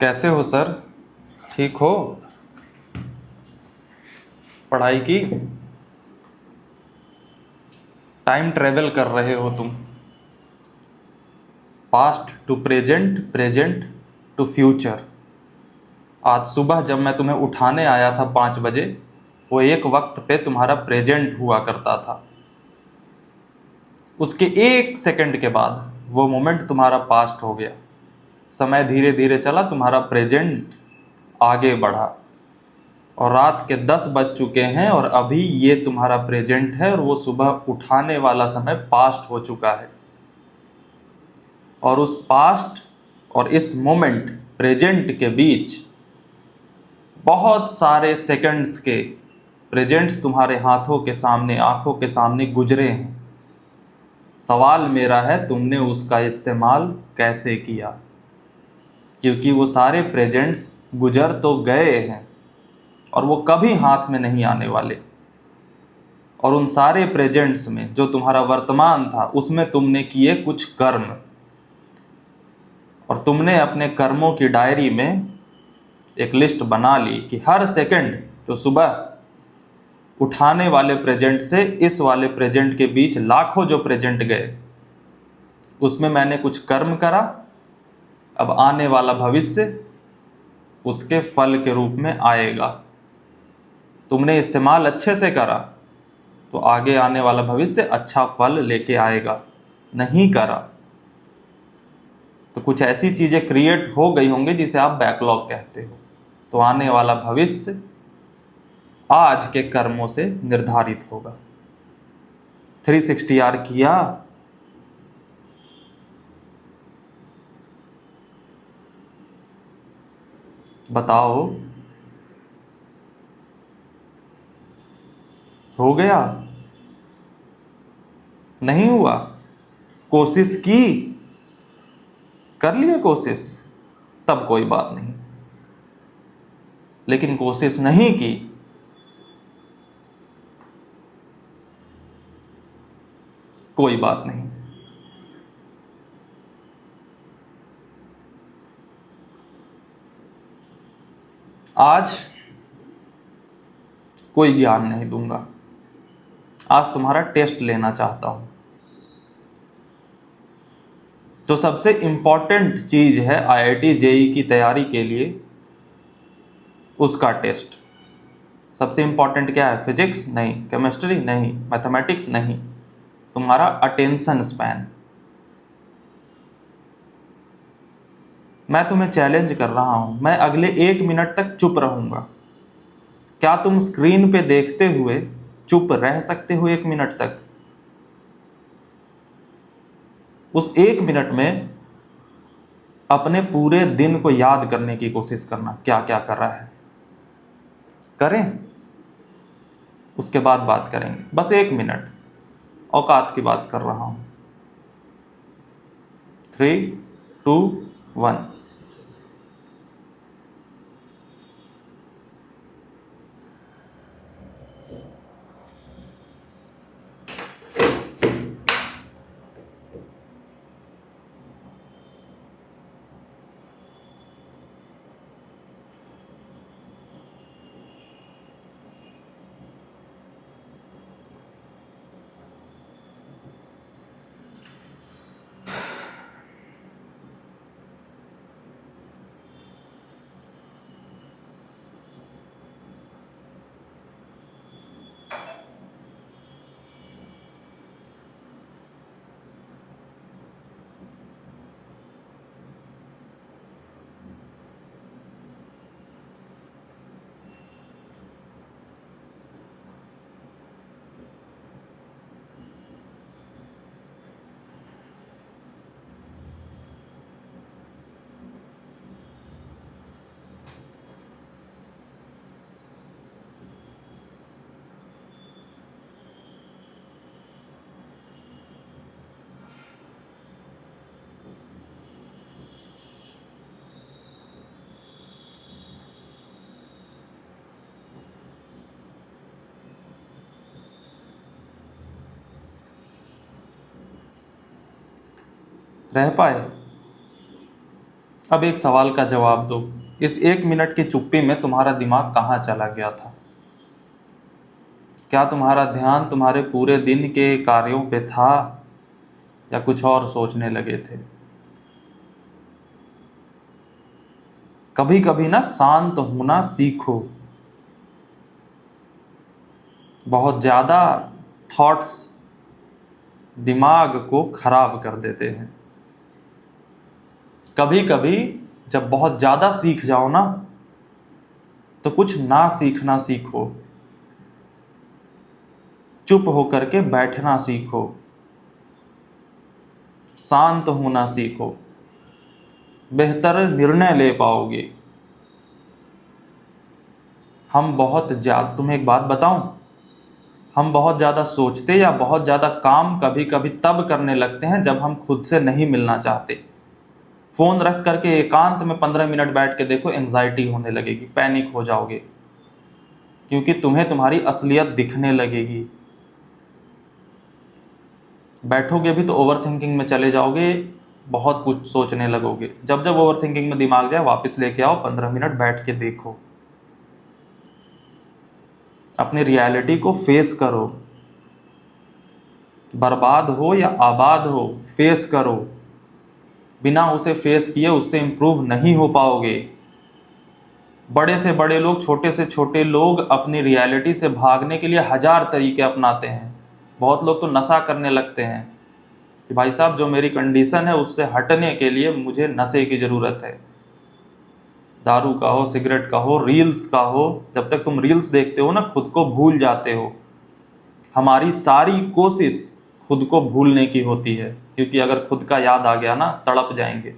कैसे हो सर? ठीक हो? पढ़ाई की? टाइम ट्रेवल कर रहे हो तुम? Past to present, present to future. आज सुबह जब मैं तुम्हें उठाने आया था 5 बजे, वो एक वक्त पे तुम्हारा प्रेजेंट हुआ करता था। उसके 1 सेकंड के बाद वो मोमेंट तुम्हारा पास्ट हो गया। समय धीरे धीरे चला, तुम्हारा प्रेजेंट आगे बढ़ा और रात के 10 बज चुके हैं और अभी ये तुम्हारा प्रेजेंट है और वो सुबह उठाने वाला समय पास्ट हो चुका है। और उस पास्ट और इस मोमेंट प्रेजेंट के बीच बहुत सारे सेकंड्स के प्रेजेंट्स तुम्हारे हाथों के सामने, आंखों के सामने गुजरे हैं। सवाल मेरा है, तुमने उसका इस्तेमाल कैसे किया? क्योंकि वो सारे प्रेजेंट्स गुजर तो गए हैं और वो कभी हाथ में नहीं आने वाले। और उन सारे प्रेजेंट्स में जो तुम्हारा वर्तमान था, उसमें तुमने किए कुछ कर्म और तुमने अपने कर्मों की डायरी में एक लिस्ट बना ली कि हर सेकंड जो सुबह उठाने वाले प्रेजेंट से इस वाले प्रेजेंट के बीच लाखों जो प्रेजेंट गए, उसमें मैंने कुछ कर्म करा। अब आने वाला भविष्य उसके फल के रूप में आएगा। तुमने इस्तेमाल अच्छे से करा तो आगे आने वाला भविष्य अच्छा फल लेके आएगा। नहीं करा तो कुछ ऐसी चीजें क्रिएट हो गई होंगी जिसे आप बैकलॉग कहते हो। तो आने वाला भविष्य आज के कर्मों से निर्धारित होगा। 360 आर किया? बताओ। हो गया? नहीं हुआ? कोशिश की? कर लिया कोशिश? तब कोई बात नहीं। लेकिन कोशिश नहीं की, कोई बात नहीं। आज कोई ज्ञान नहीं दूंगा। आज तुम्हारा टेस्ट लेना चाहता हूं। जो सबसे इंपॉर्टेंट चीज है आईआईटी जेई की तैयारी के लिए, उसका टेस्ट। सबसे इंपॉर्टेंट क्या है? फिजिक्स नहीं, केमिस्ट्री नहीं, मैथमेटिक्स नहीं, तुम्हारा अटेंशन स्पैन। मैं तुम्हें चैलेंज कर रहा हूं, मैं अगले 1 मिनट तक चुप रहूंगा। क्या तुम स्क्रीन पे देखते हुए चुप रह सकते हो 1 मिनट तक? उस 1 मिनट में अपने पूरे दिन को याद करने की कोशिश करना, क्या क्या कर रहा है। करें? उसके बाद बात करेंगे। बस 1 मिनट, औकात की बात कर रहा हूं। 3, 2, 1। रह पाए? अब एक सवाल का जवाब दो, इस 1 मिनट की चुप्पी में तुम्हारा दिमाग कहाँ चला गया था? क्या तुम्हारा ध्यान तुम्हारे पूरे दिन के कार्यों पे था या कुछ और सोचने लगे थे? कभी कभी ना शांत होना सीखो। बहुत ज़्यादा थॉट्स दिमाग को खराब कर देते हैं। कभी कभी जब बहुत ज़्यादा सीख जाओ ना, तो कुछ ना सीखना सीखो। चुप होकर के बैठना सीखो, शांत होना सीखो, बेहतर निर्णय ले पाओगे। तुम्हें एक बात बताऊं, हम बहुत ज़्यादा सोचते या बहुत ज़्यादा काम कभी कभी तब करने लगते हैं जब हम खुद से नहीं मिलना चाहते। फ़ोन रख करके एकांत में 15 मिनट बैठ के देखो, एंजाइटी होने लगेगी, पैनिक हो जाओगे, क्योंकि तुम्हें तुम्हारी असलियत दिखने लगेगी। बैठोगे भी तो ओवर थिंकिंग में चले जाओगे, बहुत कुछ सोचने लगोगे। जब जब ओवर थिंकिंग में दिमाग जाए, वापस लेके आओ, 15 मिनट बैठ के देखो, अपनी रियलिटी को फेस करो। बर्बाद हो या आबाद हो, फेस करो। बिना उसे फेस किए उससे इंप्रूव नहीं हो पाओगे। बड़े से बड़े लोग, छोटे से छोटे लोग अपनी रियलिटी से भागने के लिए हजार तरीके अपनाते हैं। बहुत लोग तो नशा करने लगते हैं कि भाई साहब, जो मेरी कंडीशन है उससे हटने के लिए मुझे नशे की ज़रूरत है। दारू का हो, सिगरेट का हो, रील्स का हो। जब तक तुम रील्स देखते हो ना, खुद को भूल जाते हो। हमारी सारी कोशिश खुद को भूलने की होती है, क्योंकि अगर खुद का याद आ गया ना, तड़प जाएंगे।